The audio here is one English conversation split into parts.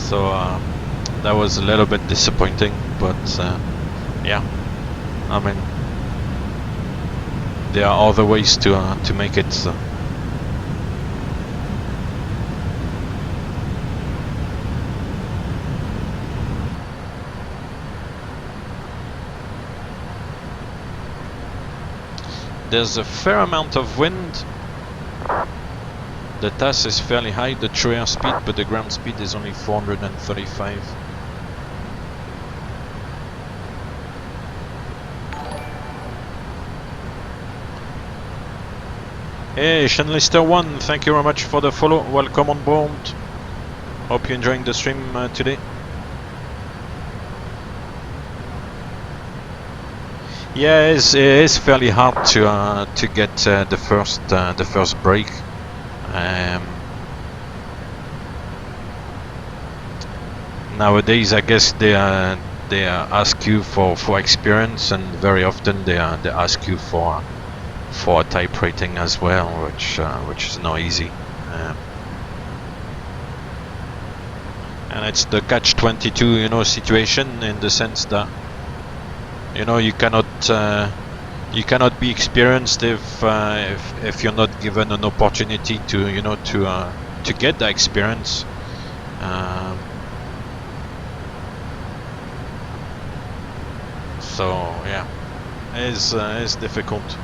So that was a little bit disappointing, but yeah, I mean, there are other ways to make it. So. There's a fair amount of wind. The TAS is fairly high, the true air speed, but the ground speed is only 435. Hey, Shenlister1, thank you very much for the follow. Welcome on board. Hope you're enjoying the stream today. Yeah, it is fairly hard to get the first break. Nowadays, I guess they ask you for experience, and very often they ask you for a type rating as well, which is not easy. And it's the catch-22, you know, situation, in the sense that, you know, you cannot be experienced if you're not given an opportunity to, you know, to get the experience. So yeah, it's difficult.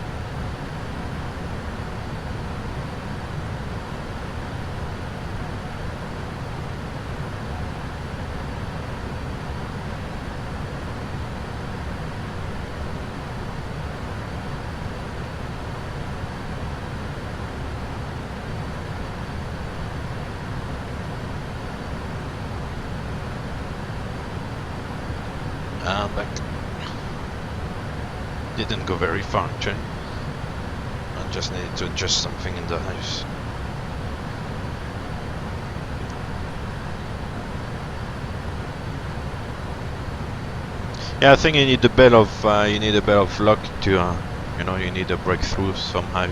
Back. Didn't go very far, actually. I just needed to adjust something in the house. Yeah, I think you need a bit of luck to you know, you need a breakthrough somehow.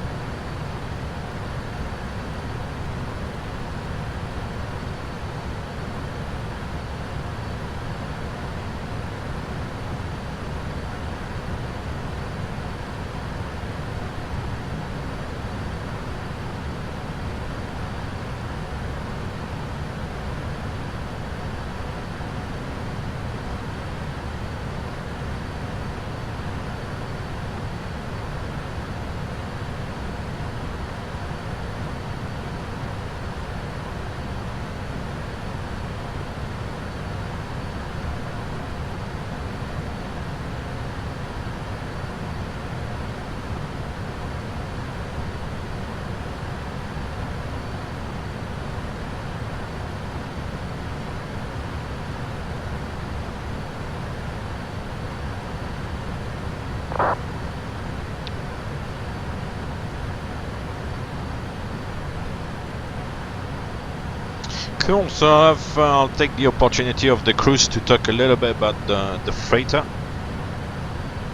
Cool, so I'll take the opportunity of the cruise to talk a little bit about the freighter.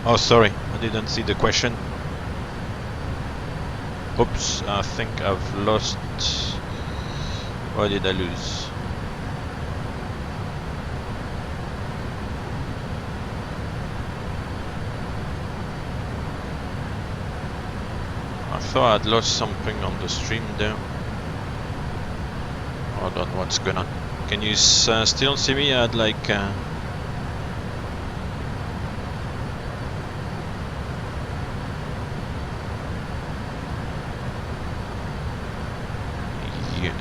Oh, sorry, I didn't see the question. Oops, I think I've lost... What did I lose? I thought I'd lost something on the stream there. Hold on, what's going on? Can you still see me? I'd like... Yeah,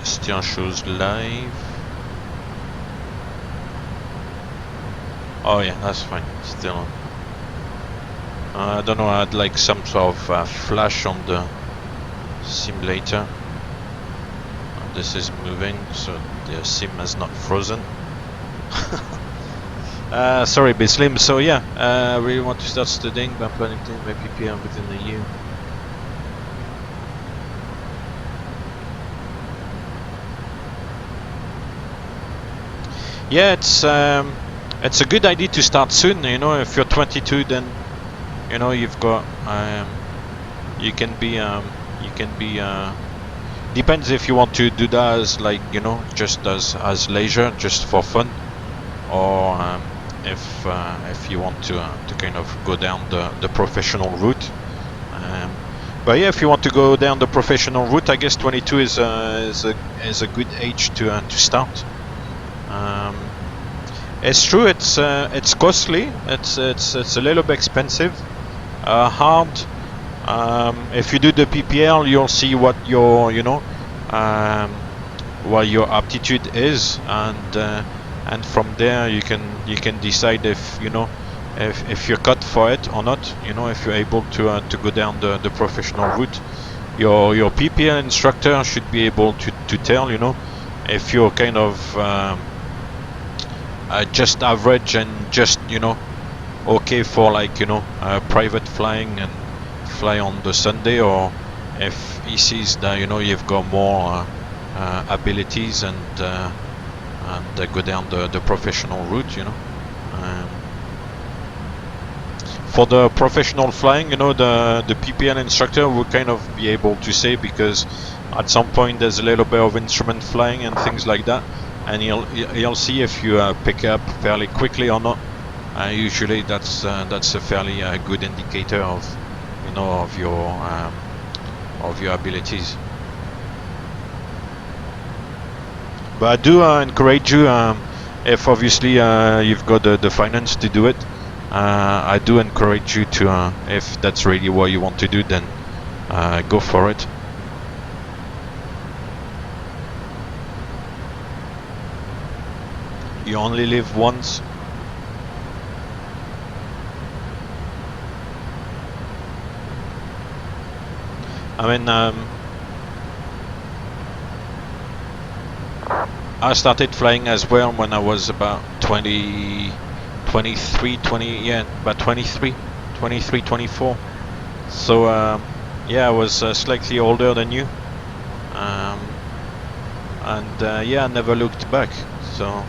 still shows live. Oh yeah, that's fine, still on. I don't know, I'd like some sort of flash on the simulator. This is moving, so the sim has not frozen. Sorry, Bislim. So yeah, we want to start studying, but I'm planning to my PPM within a year. Yeah, it's a good idea to start soon. You know, if you're 22, then you know you've got you can be depends if you want to do that as like, you know, just as leisure, just for fun, or if you want to kind of go down the professional route. But yeah, if you want to go down the professional route, I guess 22 is a good age to start. It's true, it's costly. It's a little bit expensive, hard. If you do the PPL, you'll see what your what your aptitude is, and from there you can decide if if you're cut for it or not. You know, if you're able to go down the professional route. Your PPL instructor should be able to tell, you know, if you're kind of just average and just, you know, okay for like, you know, private flying and fly on the Sunday, or if he sees that, you know, you've got more abilities and go down the professional route, you know. For the professional flying, you know, the PPL instructor will kind of be able to say, because at some point there's a little bit of instrument flying and things like that, and he'll see if you pick up fairly quickly or not. Usually that's a fairly good indicator of, you know, of your abilities. But I do encourage you, if obviously you've got the finance to do it, I do encourage you to, if that's really what you want to do, then go for it. You only live once. I mean, I started flying as well when I was about 23, yeah, about 23, 24. So yeah, I was slightly older than you, and yeah, I never looked back. So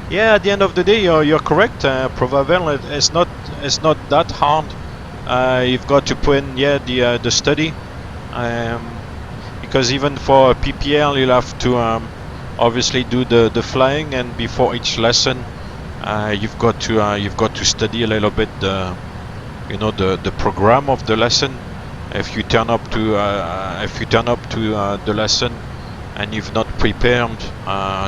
yeah, at the end of the day, you're correct, Provavel. It's not that hard. You've got to put in, yeah, the study. Because even for PPL, you'll have to obviously do the flying, and before each lesson, you've got to study a little bit the program of the lesson. If you turn up to the lesson and you've not prepared,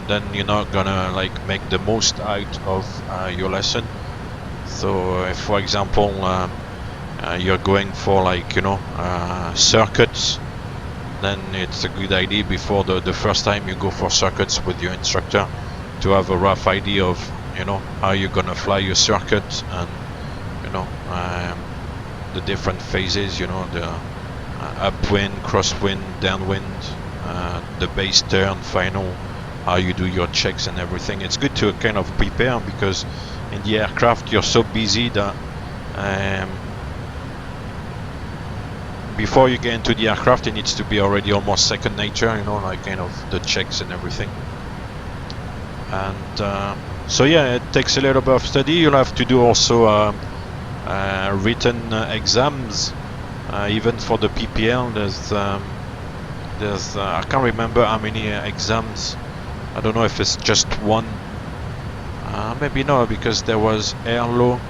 then you're not gonna like make the most out of your lesson. So if, for example, you're going for like, you know, circuits, then it's a good idea before the first time you go for circuits with your instructor to have a rough idea of, you know, how you're gonna fly your circuit, and, you know, the different phases, you know, the upwind, crosswind, downwind, the base turn, final, how you do your checks and everything. It's good to kind of prepare, because in the aircraft you're so busy that before you get into the aircraft, it needs to be already almost second nature, you know, like kind of the checks and everything. And so yeah, it takes a little bit of study. You'll have to do also written exams, even for the PPL. There's I can't remember how many exams. I don't know if it's just one. Maybe no, because there was airlaw,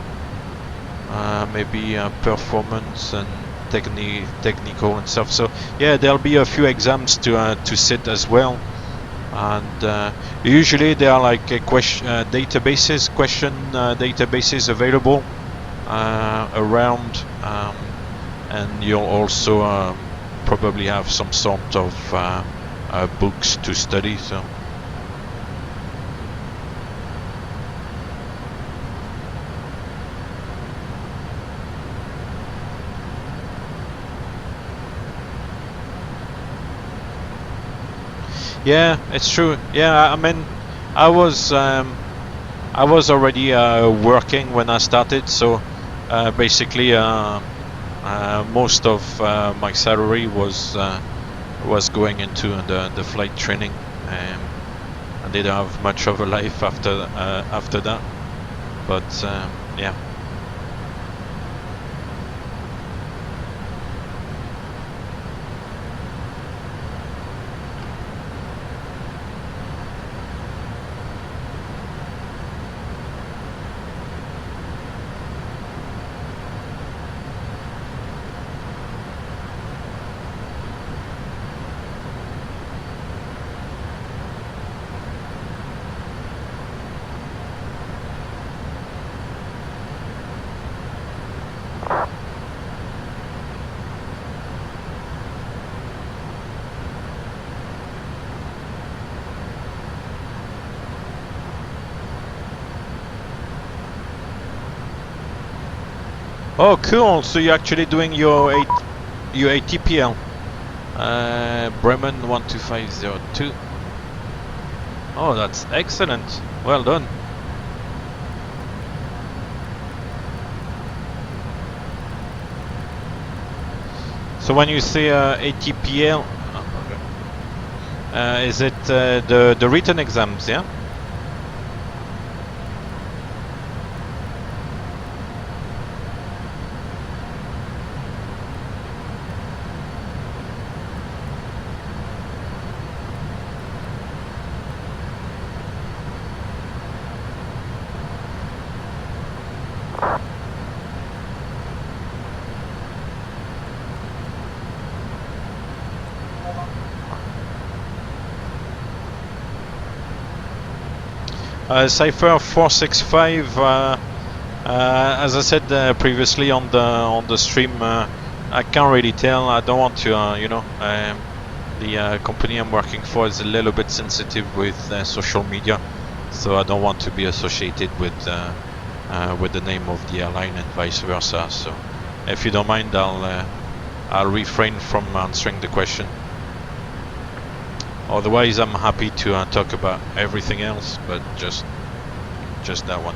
maybe performance and technical and stuff. So yeah, there'll be a few exams to sit as well, and usually there are like question databases available around, and you'll also probably have some sort of books to study. So yeah, it's true. Yeah, I mean, I was already working when I started, so basically most of my salary was going into the flight training. I didn't have much of a life after that, but yeah. Oh, cool. So you're actually doing your ATPL. Bremen 12502. Oh, that's excellent. Well done. So when you say ATPL, is it the written exams, yeah? Cypher 465. As I said previously on the stream, I can't really tell. I don't want to, the company I'm working for is a little bit sensitive with social media, so I don't want to be associated with the name of the airline and vice versa. So, if you don't mind, I'll refrain from answering the question. Otherwise, I'm happy to talk about everything else, but just that one.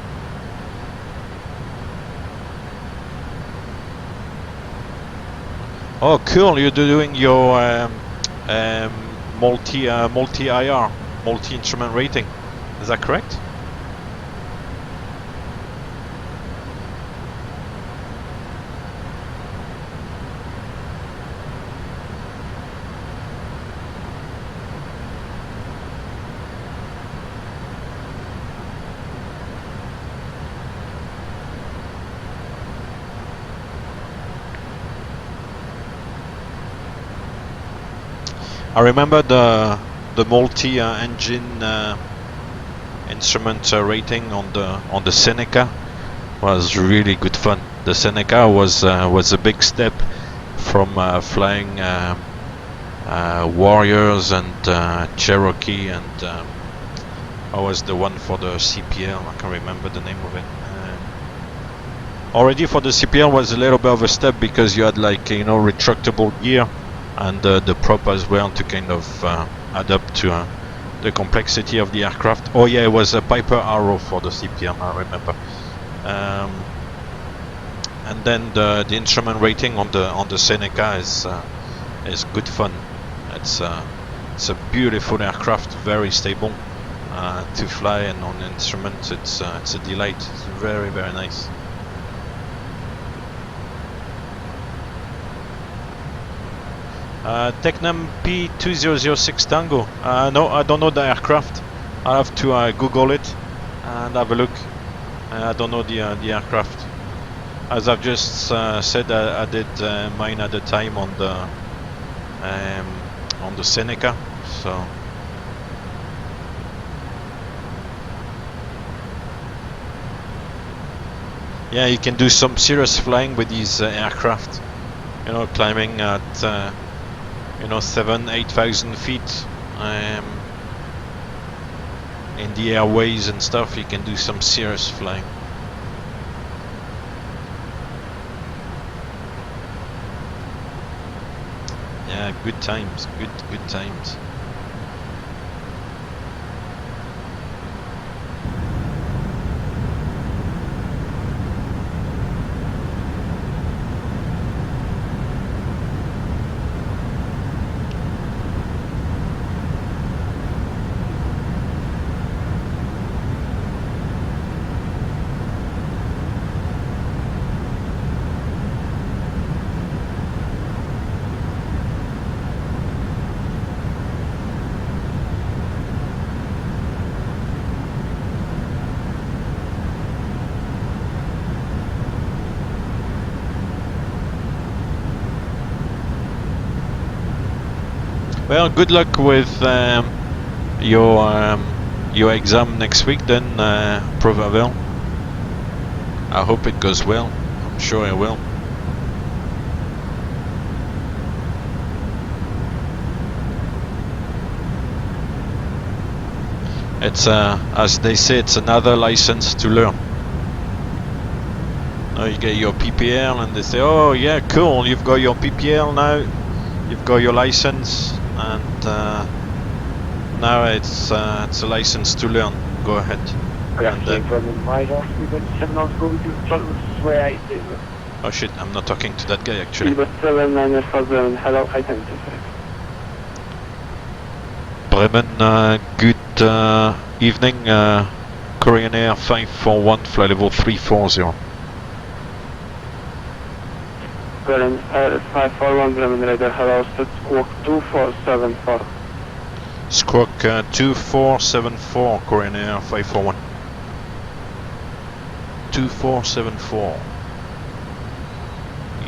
Oh, cool! You're doing your multi-IR, multi-instrument rating. Is that correct? I remember the multi-engine instrument rating on the Seneca was really good fun. The Seneca was a big step from flying Warriors and Cherokee, and I was the one for the CPL. I can't remember the name of it. Already for the CPL was a little bit of a step because you had like retractable gear and the prop as well to kind of adapt to the complexity of the aircraft. Oh yeah, it was a Piper Arrow for the CPM, I remember. And then the instrument rating on the Seneca is good fun. It's a beautiful aircraft, very stable to fly, and on instruments it's a delight. It's very, very nice. Tecnam P2006 Tango. No, I don't know the aircraft. I'll have to Google it and have a look. I don't know the aircraft. As I've just said, I did mine at the time on the Seneca. So yeah, you can do some serious flying with these aircraft. Climbing at 7,000-8,000 feet in the airways and stuff. You can do some serious flying. Yeah, good times, good times. Well, good luck with your exam next week then, Provavel. I hope it goes well. I'm sure it will. It's as they say, it's another license to learn. Now you get your PPL and they say, oh yeah, cool, you've got your PPL now, you've got your license, and now it's a license to learn. Go ahead. And then, oh shit, I'm not talking to that guy actually. Hello, identify. Bremen, good evening, Korean Air 541, flight level 340. Bremen Air 541, Bremen Radar, hello, squawk 2474. Squawk 2474, Korean Air 541. 2474.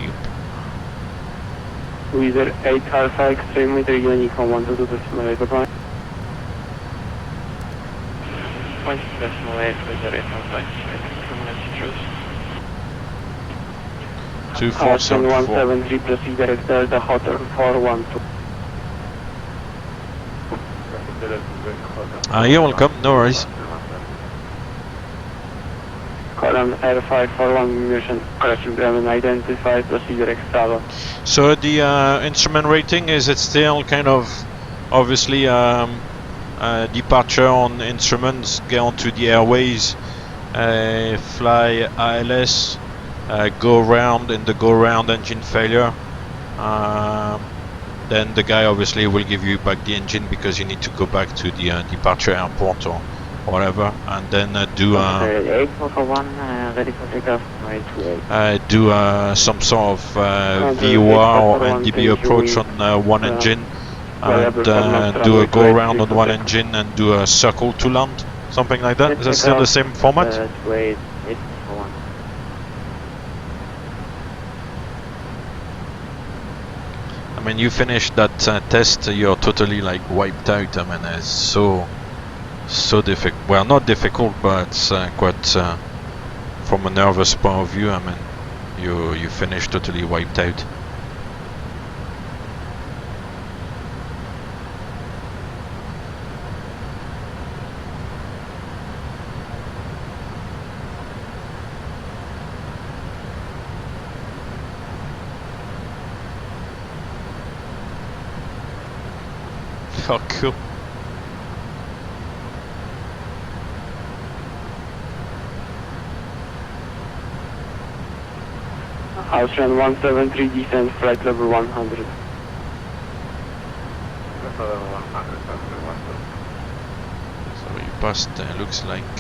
Yep. Wizard 8 Alpha Extreme with Unicorn 1 to the simulator point. 1.8 Wizard 8 Alpha Extreme. 2474. 173 proceed direct Delta Hotel 412. You're welcome, no worries. Column Air 541 mission correction Bremen identified proceed direct Bravo. So the instrument rating, is it still kind of obviously departure on instruments, get onto the airways, fly ILS, go round in the go round engine failure, then the guy obviously will give you back the engine because you need to go back to the departure airport or whatever, and then do ready for takeoff, some sort of VOR or NDB approach on one engine, and do a go around on one engine and do a circle to land, something like that. Is that still the same format? Wait, I mean, you finished that test, you're totally like wiped out. I mean, it's so difficult. Well, not difficult, but it's quite from a nervous point of view. I mean, you finished totally wiped out. Oh, cool. Austrian 173 descent flight level 100. So you passed, looks like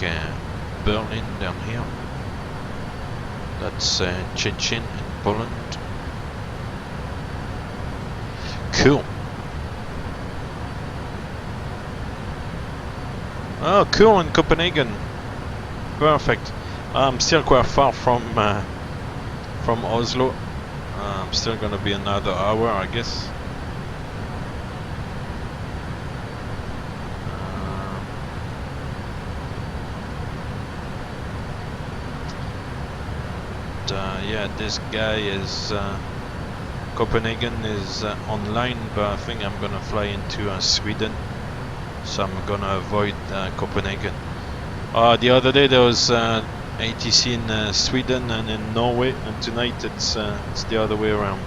Berlin down here. That's Szczecin in Poland. Cool. Oh, cool, in Copenhagen. Perfect. I'm still quite far from Oslo. I'm still gonna be another hour, I guess. Yeah, this guy is Copenhagen is online, but I think I'm gonna fly into Sweden. So I'm gonna avoid Copenhagen. The other day there was ATC in Sweden and in Norway, and tonight it's the other way around.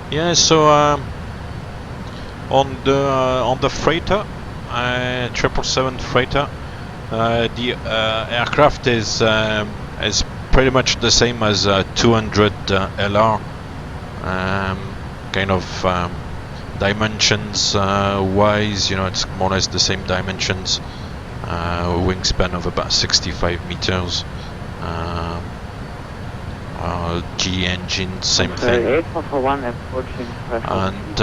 Yeah, so on the freighter, 777 freighter, the aircraft is pretty much the same as 200 LR, kind of dimensions wise, you know, it's more or less the same dimensions, wingspan of about 65 meters. G engine, same thing. And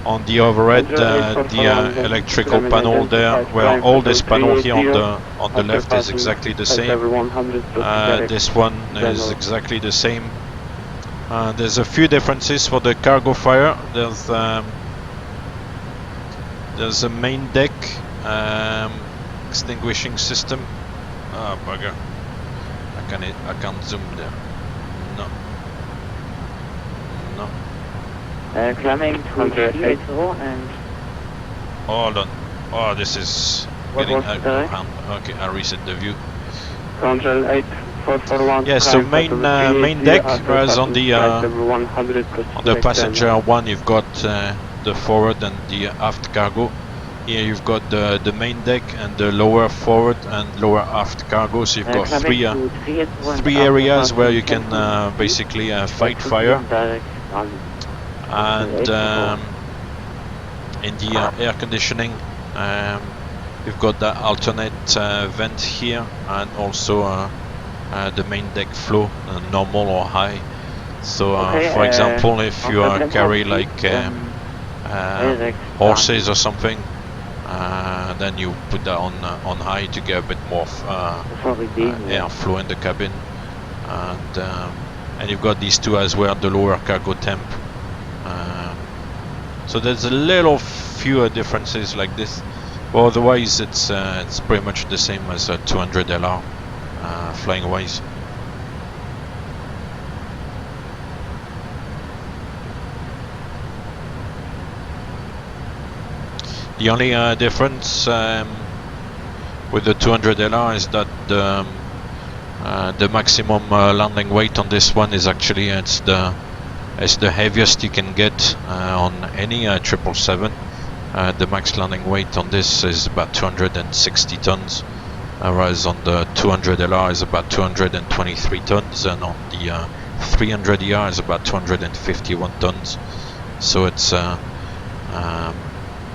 on the overhead the electrical panel there. Well, all this panel here on the left is exactly the same. This one is exactly the same. There's a few differences for the cargo fire. There's a main deck extinguishing system. Ah, bugger! I can't zoom there. No. Climbing to 380 and... Hold on. Oh, this is getting out of hand. Okay, I reset the view. Control 8441. Yeah, so main deck, whereas on the passenger one you've got the forward and the aft cargo. Here you've got the main deck and the lower forward and lower aft cargo. So you've got three areas where you can basically fight fire. And in the air conditioning, you've got the alternate vent here, and also the main deck flow, normal or high. So for example, if you carry like horses or something, then you put that on high to get a bit more air flow in the cabin. And you've got these two as well, the lower cargo temp. So there's a little fewer differences like this, but otherwise it's pretty much the same as a 200 LR flying wise. The only difference with the 200 LR is that the maximum landing weight on this one is actually it's the heaviest you can get on any 777. The max landing weight on this is about 260 tons, whereas on the 200 LR is about 223 tons, and on the 300 ER is about 251 tons. So it's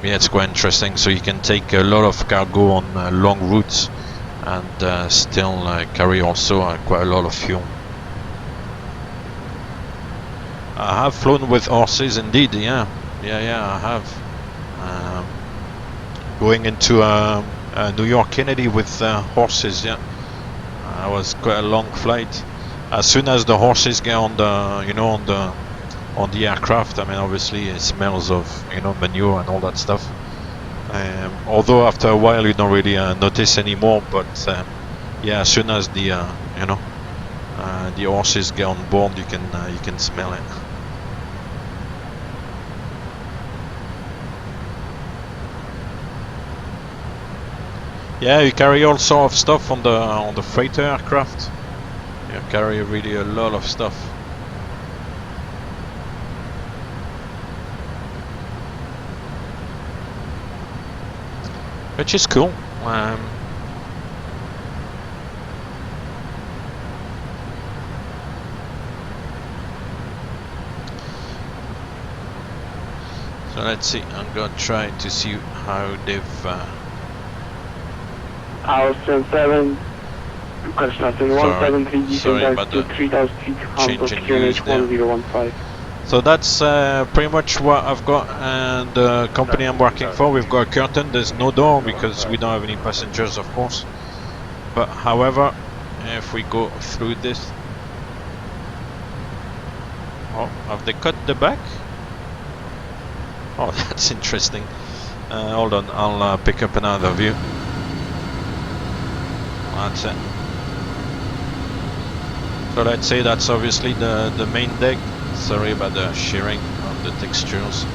yeah, it's quite interesting. So you can take a lot of cargo on long routes and still carry also quite a lot of fuel. I have flown with horses indeed, yeah, I have. Going into New York Kennedy with horses, yeah. It was quite a long flight. As soon as the horses get on the, on the aircraft, I mean, obviously it smells of, manure and all that stuff. Although after a while you don't really notice anymore, but yeah, as soon as the, the horses get on board, you can smell it. Yeah, you carry all sort of stuff on the freighter aircraft. You carry really a lot of stuff. Which is cool. So let's see, I'm gonna try to see how they've Austin 7, Construction 173, sorry about the 3,000 feet, changing views there. 1015. So that's pretty much what I've got, and the company I'm working for, we've got a curtain. There's no door because we don't have any passengers, of course. But however, if we go through this, oh, have they cut the back? Oh, that's interesting. Hold on, I'll pick up another view. That's it. So let's say that's obviously the main deck. Sorry about the shearing of the textures.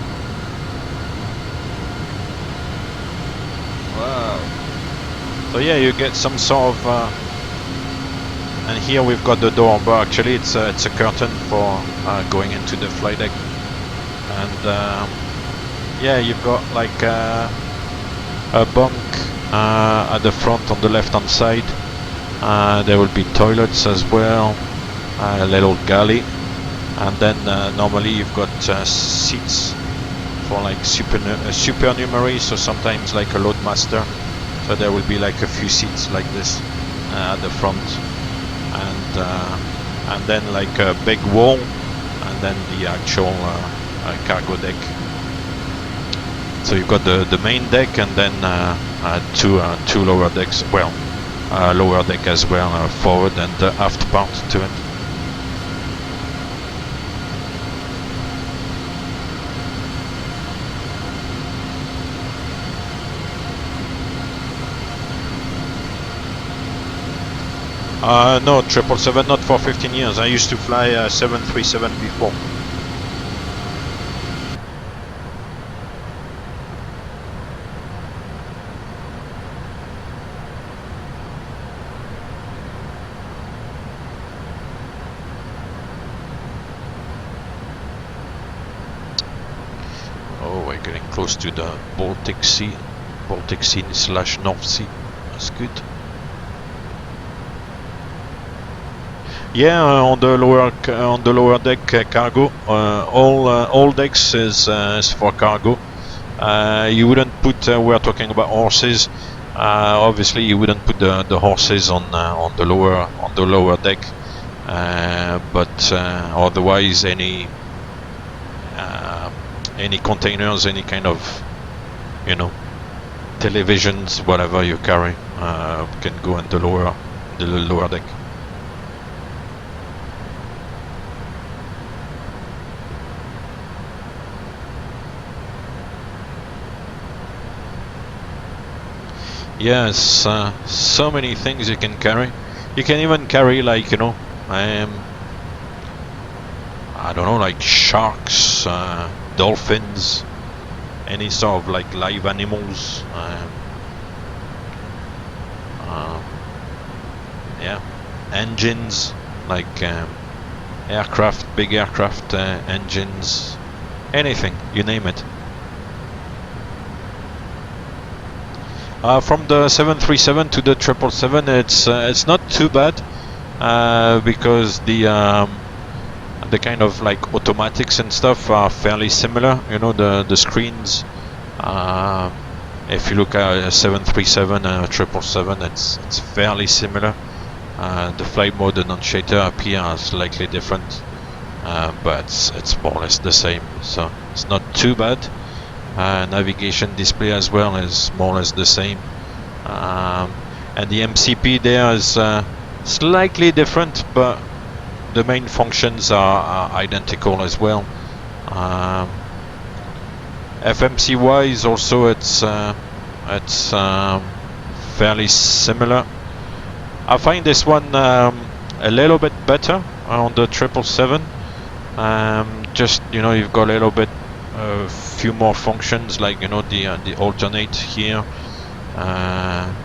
Wow. So yeah, you get some sort of and here we've got the door, but actually it's a curtain for going into the flight deck. And yeah, you've got like a bunk at the front on the left hand side. There will be toilets as well, a little galley, and then normally you've got seats for like supernumerary, so sometimes like a loadmaster. So there will be like a few seats like this at the front, and then like a big wall, and then the actual cargo deck. So you've got the main deck and then two lower decks. Well, lower deck as well, forward and aft part to it. No, 777 not for 15 years. I used to fly 737 before. Oh, we're getting close to the Baltic Sea / North Sea. That's good. Yeah, on the lower deck cargo. All decks is for cargo. You wouldn't put. We're talking about horses. Obviously, you wouldn't put the horses on the lower deck. But otherwise, any containers, any kind of, televisions, whatever you carry, can go on the lower deck. Yes, so many things you can carry. You can even carry, like, I don't know, like sharks, dolphins, any sort of like live animals. Yeah, engines, like big aircraft engines, anything, you name it. From the 737 to the 777, it's not too bad, because the kind of like automatics and stuff are fairly similar. The screens. If you look at 737 and 777, it's fairly similar. The flight mode annunciator appear are slightly different, but it's more or less the same. So it's not too bad. Navigation display as well is more or less the same, and the MCP there is slightly different, but the main functions are identical as well. FMC wise also it's fairly similar. I find this one a little bit better on the 777. Just you've got a little bit few more functions, like the alternate here.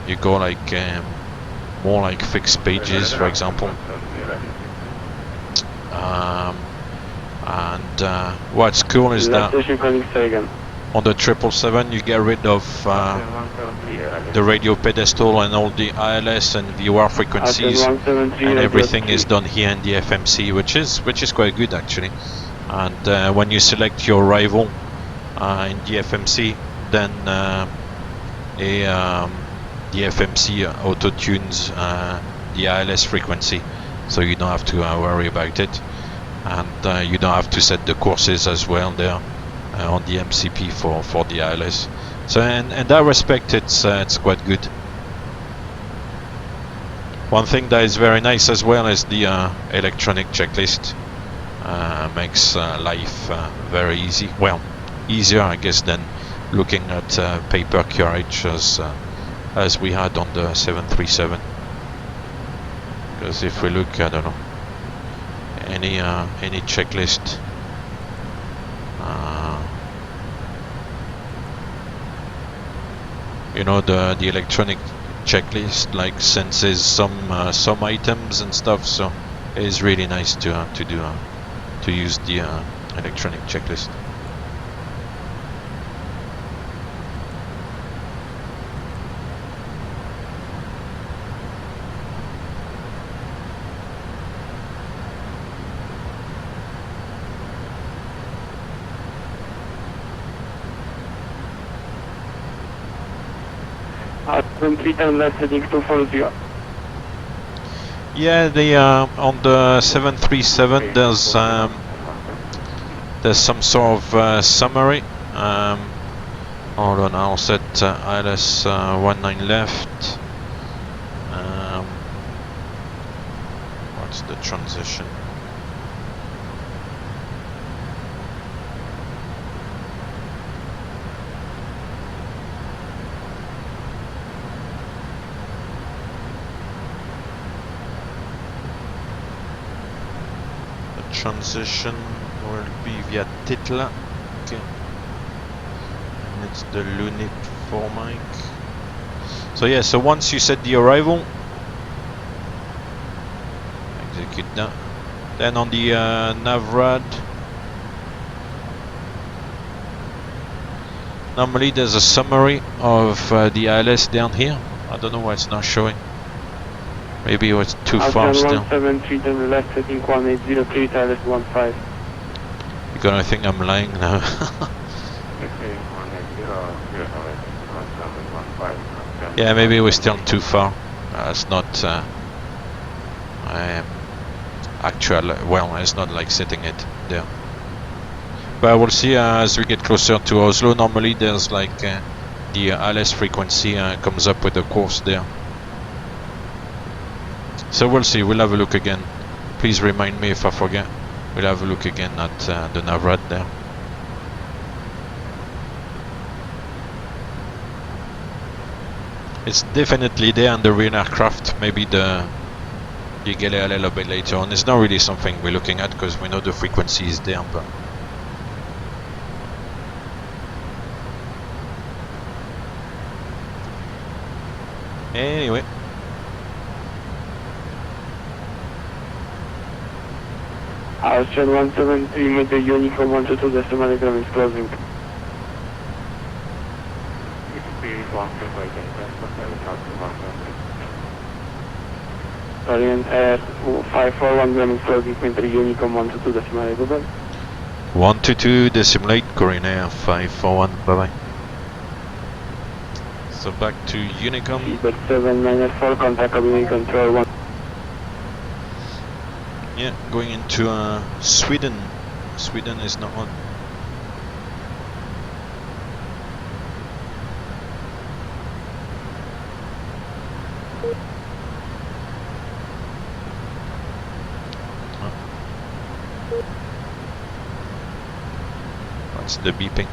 You go like more like fixed pages, for example. And what's cool is that on the 777 you get rid of the radio pedestal and all the ILS and VOR frequencies, and everything is done here in the FMC, which is quite good actually. And when you select your arrival in the FMC, then the FMC auto-tunes the ILS frequency, so you don't have to worry about it, and you don't have to set the courses as well there on the MCP for the ILS. So in that respect, it's quite good. One thing that is very nice as well is the electronic checklist. Makes life very easy. Well, easier, I guess, than looking at paper carriage as we had on the 737. Because if we look, I don't know, any checklist, the electronic checklist like senses some items and stuff, so it is really nice to use the electronic checklist. Heading 240. Yeah, on the 737 there's some sort of summary on Hold on, I'll set ILS 19 left. What's the transition? The transition will be via Titla. Okay. And it's the Lunit 4 mic. So yeah, so once you set the arrival, execute that. Then on the Navrad, normally there's a summary of the ILS down here. I don't know why it's not showing. Maybe it was too far still. 173, then left heading 1803, ILS 15. You're gonna think I'm lying now. Yeah, maybe it was still too far. It's not actual. Well, it's not like setting it there. But we'll see as we get closer to Oslo. Normally, there's like the ILS frequency comes up with the course there. So we'll see. We'll have a look again. Please remind me if I forget. We'll have a look again at the Navrad there. It's definitely there on the rear aircraft. Maybe you get it a little bit later on. It's not really something we're looking at because we know the frequency is there. But anyway. Austrian 173 with the Unicom 122 decimal is closing. Orient Air 541 Graham is closing with the Unicom 122 decimal, bye-bye. 122 decimal 8, Korean Air 541, bye-bye. So back to Unicom. Feedback 794, contact cabin control 1. Yeah, going into Sweden. Sweden is not on. What's the beeping?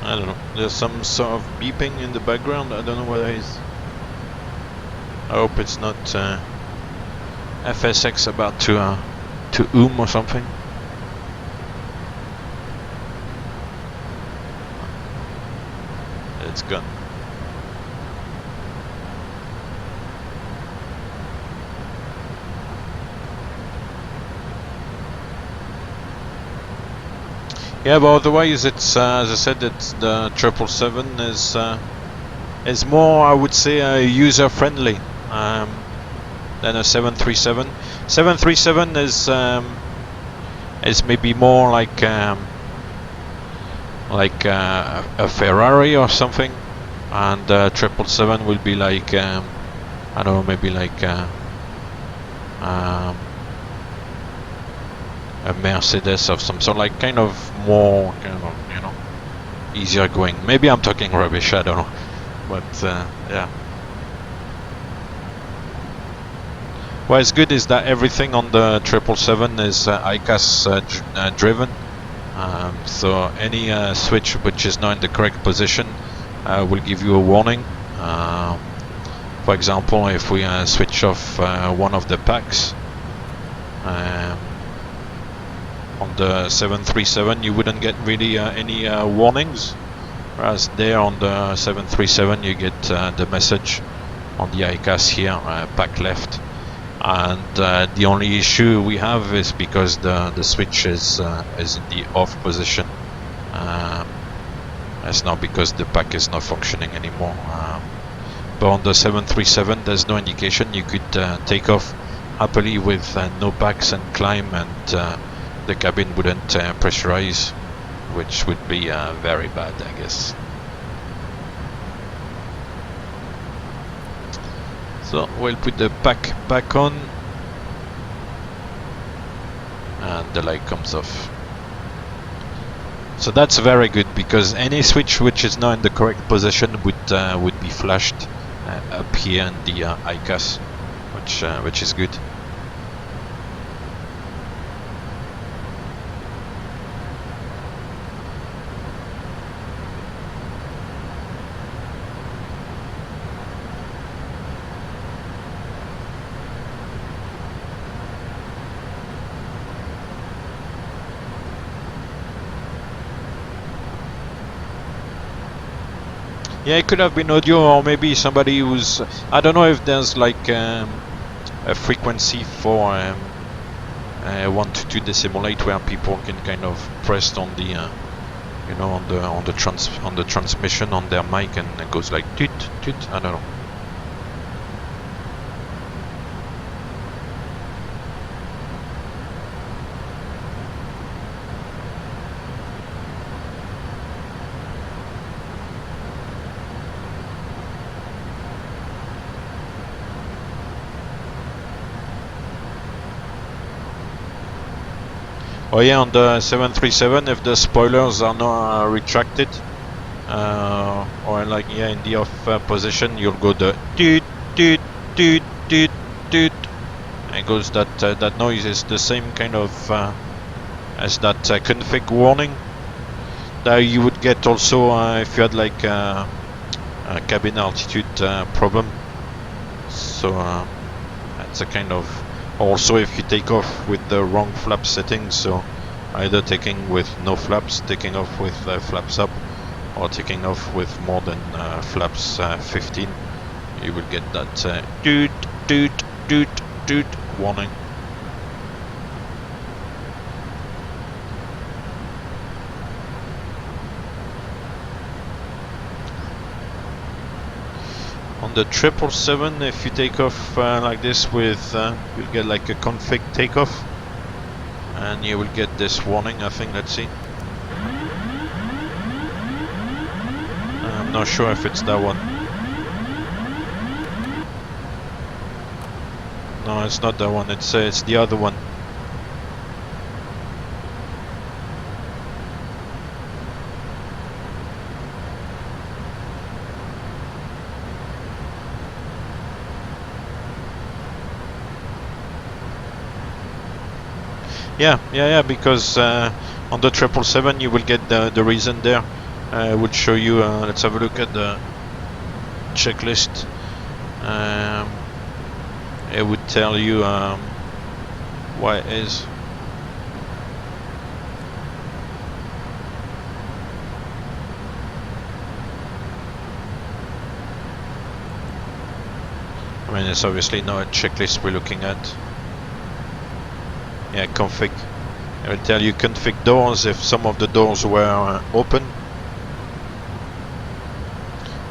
I don't know. There's some sort of beeping in the background. I don't know what it is. I hope it's not FSX about to or something. It's gone. Yeah, but otherwise it's as I said, it's the 777 is more, I would say, user friendly than a 737. 737 is maybe more like a Ferrari or something, and 777 will be like I don't know, maybe like a Mercedes of some sort, like kind of more, you know, easier going. Maybe I'm talking rubbish, I don't know, but yeah. What's good is that everything on the 777 is ICAS driven, so any switch which is not in the correct position will give you a warning. For example, if we switch off one of the packs, on the 737 you wouldn't get really any warnings, whereas there on the 737 you get the message on the ICAS here, pack left, and the only issue we have is because the switch is in the off position. It's not because the pack is not functioning anymore, but on the 737 there's no indication. You could take off happily with no packs and climb, and the cabin wouldn't pressurize, which would be very bad, I guess. So we'll put the pack back on, and the light comes off. So that's very good, because any switch which is not in the correct position would be flashed up here in the ICAS, which is good. Yeah, it could have been audio, or maybe somebody who's... I don't know if there's like a frequency for 122 decimal 8 where people can kind of press on the you know, on the transmission on their mic, and it goes like toot toot. I don't know. Oh yeah, on the 737, if the spoilers are not retracted, or like, yeah, in the off position, you'll go the toot toot toot toot toot. It goes that noise is the same kind of as that config warning that you would get also if you had like a cabin altitude problem. So that's a kind of... Also, if you take off with the wrong flap settings, so either taking with no flaps, taking off with flaps up, or taking off with more than flaps 15, you will get that toot toot toot toot warning. On the 777, if you take off like this with, you'll get like a config takeoff, and you will get this warning, I think. Let's see. I'm not sure if it's that one. No, it's not that one. It's the other one. Yeah, because on the 777 you will get the reason there. Will show you, let's have a look at the checklist. It would tell you why it is. I mean, it's obviously not a checklist we're looking at. Yeah, config. It will tell you config doors if some of the doors were open.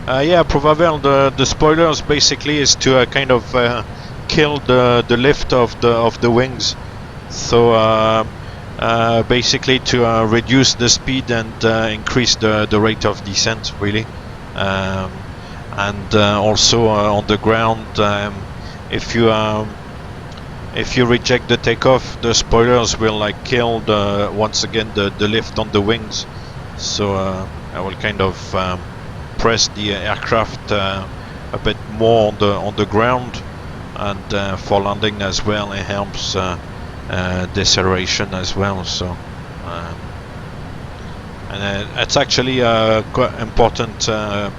Yeah, Provavel, the spoilers basically is to kind of kill the lift of the wings. So basically to reduce the speed and increase the rate of descent, really. And also on the ground, if you reject the takeoff, the spoilers will like kill once again the lift on the wings. So I will kind of press the aircraft a bit more on the ground, and for landing as well, it helps deceleration as well. So and it's actually a quite important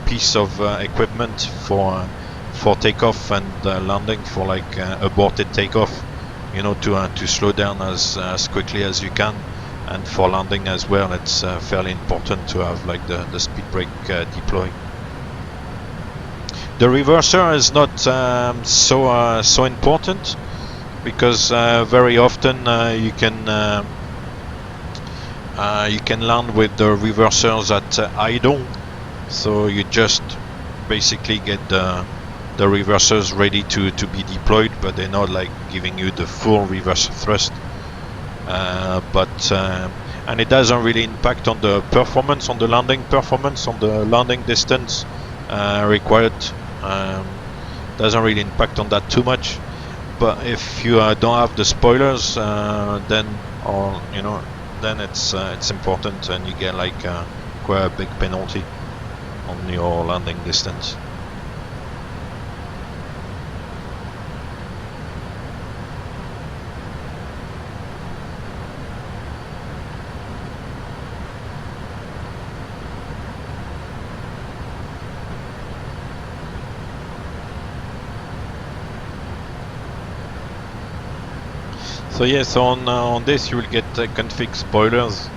piece of equipment for takeoff and landing, for like aborted takeoff, you know, to slow down as quickly as you can, and for landing as well. It's fairly important to have like the speed brake deployed. The reverser is not so important, because very often you can land with the reversers at idle, so you just basically get the reversers ready to be deployed, but they're not like giving you the full reverse thrust. And it doesn't really impact on the performance, on the landing performance, on the landing distance required. doesn't really impact on that too much. But if you don't have the spoilers, then then it's important, and you get like quite a big penalty on your landing distance. So yes, on this you will get config spoilers.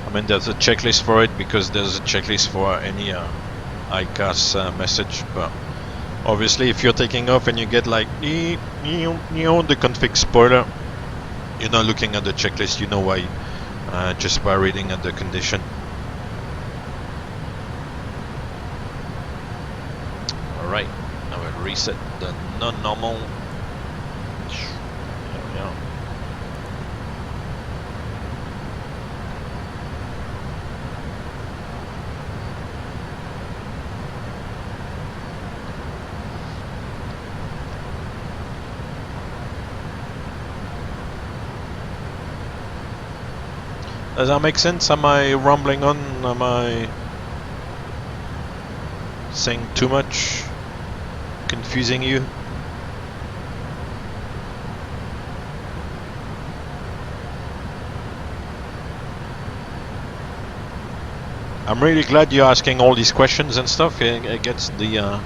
I mean, there's a checklist for it because there's a checklist for any ICAS message. But obviously, if you're taking off and you get like the config spoiler, you're not looking at the checklist. You know why? Just by reading at the condition. All right, now we'll reset the non-normal. There we are. Does that make sense? Am I rambling on? Am I saying too much? Confusing you? I'm really glad you're asking all these questions and stuff. It gets the,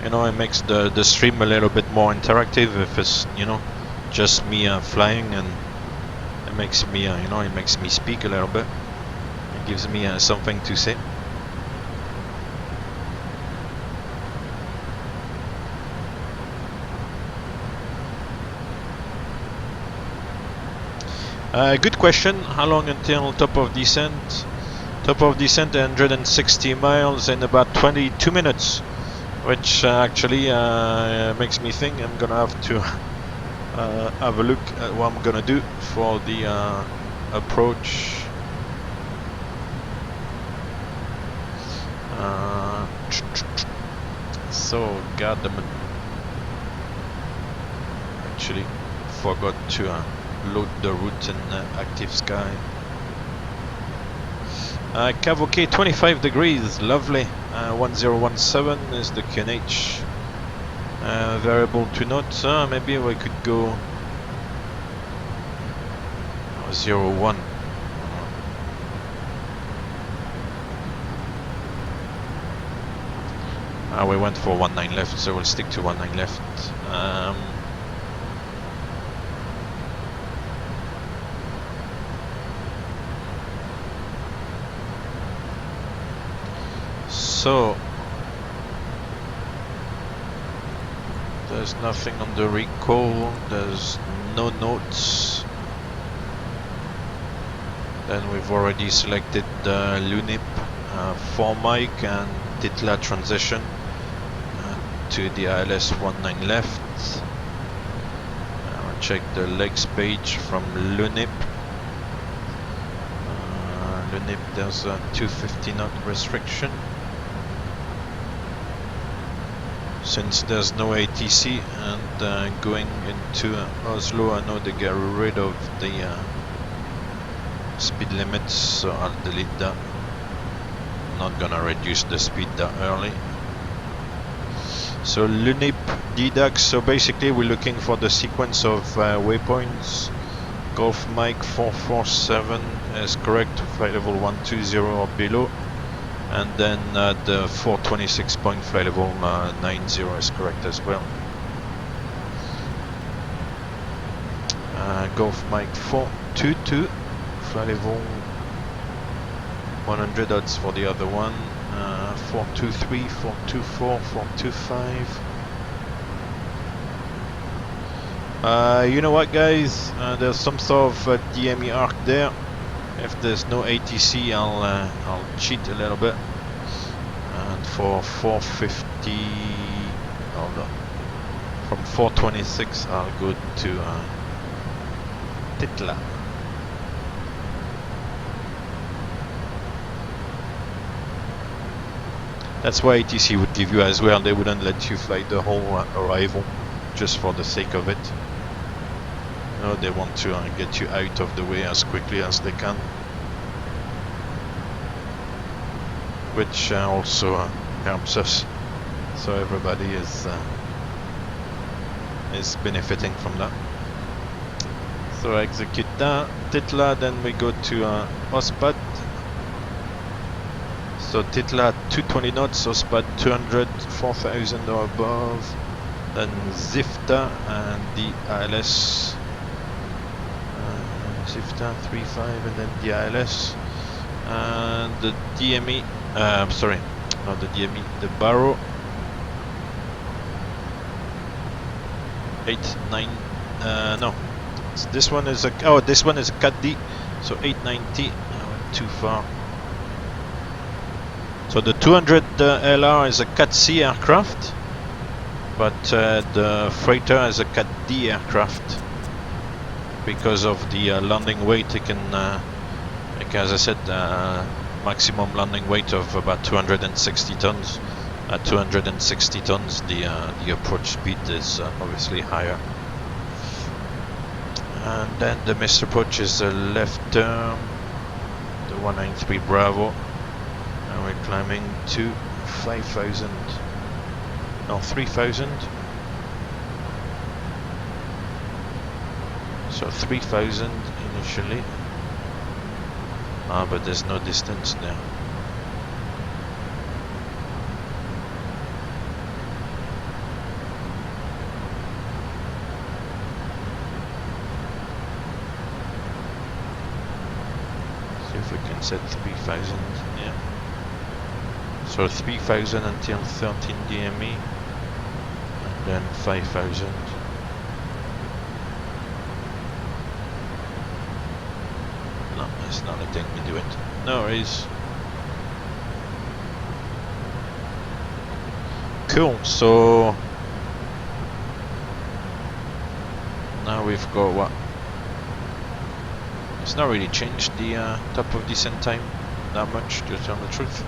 it makes the stream a little bit more interactive if it's, just me flying, and it makes me, it makes me speak a little bit. It gives me something to say. Good question. How long until top of descent? Top of descent 160 miles in about 22 minutes, which actually makes me think I'm gonna have to have a look at what I'm gonna do for the approach. So, goddammit, actually forgot to load the route in active sky. Cavoque 25 degrees, lovely. 1017 is the QNH. Variable to knots. Maybe we could go 01. We went for 19 left, so we'll stick to 19 left. So there's nothing on the recall, there's no notes. Then we've already selected the LUNIP for mic and TITLA transition to the ILS 19 left. I'll check the legs page from LUNIP. LUNIP, there's a 250 knot restriction. Since there's no ATC and going into Oslo, I know they get rid of the speed limits, so I'll delete that. I'm not gonna reduce the speed that early. So LUNIP DDAX, so basically we're looking for the sequence of waypoints. Golf Mike 447 is correct, flight level 120 or below. And then the 426 point flight level 90 is correct as well. Golf Mike 422, flight level 100 odds for the other one. 423, 424, 425. You know what, guys? There's some sort of DME arc there. If there's no ATC, I'll cheat a little bit. And for 450, hold on. From 426, I'll go to TITLA. That's why ATC would give you as well. They wouldn't let you fly the whole arrival just for the sake of it. You know, they want to get you out of the way as quickly as they can, which also helps us. So everybody is benefiting from that. So execute that, Titla, then we go to OSPAD. So Titla 220 knots, OSPAD 200, 4000 or above. Then ZIFTA and the ILS. ZIFTA 35 and then the ILS. And the DME, sorry, not the DME, the Barrow. 8, 9, no. This one is a, oh, this one is a Cat D. So 890, I went too far. So the 200 LR is a Cat C aircraft, but the freighter is a Cat D aircraft because of the landing weight. It can, like as I said, maximum landing weight of about 260 tons. At 260 tons, the approach speed is obviously higher. And then the missed approach is a left turn, the 193 Bravo. And we're climbing to 5,000, no 3,000. So 3,000 initially. But there's no distance there. See if we can set 3,000. Yeah. So 3,000 until 13 DME, and then 5,000. No, it's not letting me do it. No worries. Cool, so now we've got what? It's not really changed the top of descent time that much, to tell the truth.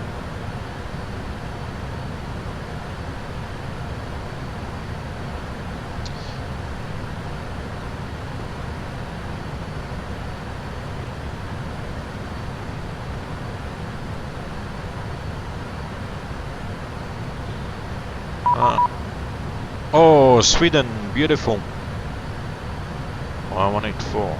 Oh, Sweden, beautiful. Oh, 184.